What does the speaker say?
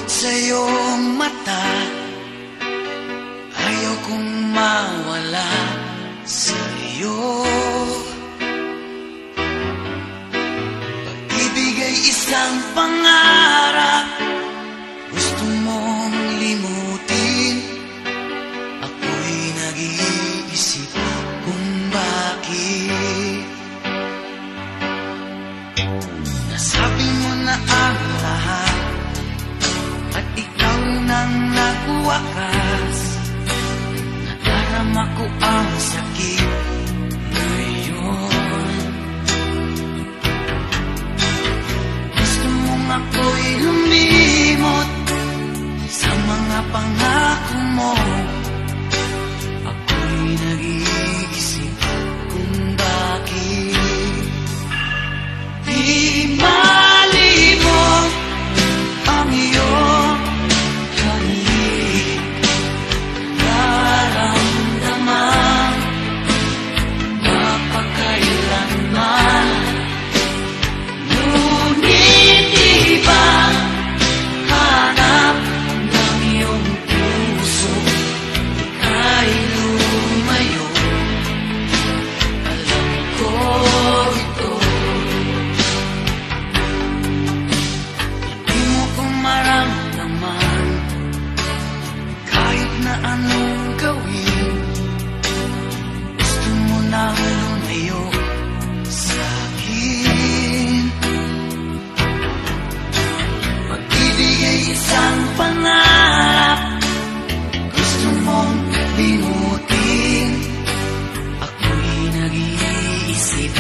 sa iyong mata, ayaw kong mawala sa iyo. Pag-ibig ay isang pangarap, gusto mong limutin. Ako'y nag-iisip kung bakit. Nasabi mo na ang lahat at ikaw nang nagwakas. Nadarama ko ang sakit ngayon. Gusto mong ako'y lumimot sa mga pangako mo. Ako'y nag-iisip kung bakit. Di malimot ang iyong halik, nararamdaman mapakailanman. Ngunit ibang hanap ng iyong puso, ika'y lumayo. Alam ko ito. Hindi mo ko maramdaman kahit na anong gawin. Gusto mo na lumayo sa akin. Pag-ibig ay isang pangarap, gusto mong limutin. Ako'y nag-iisip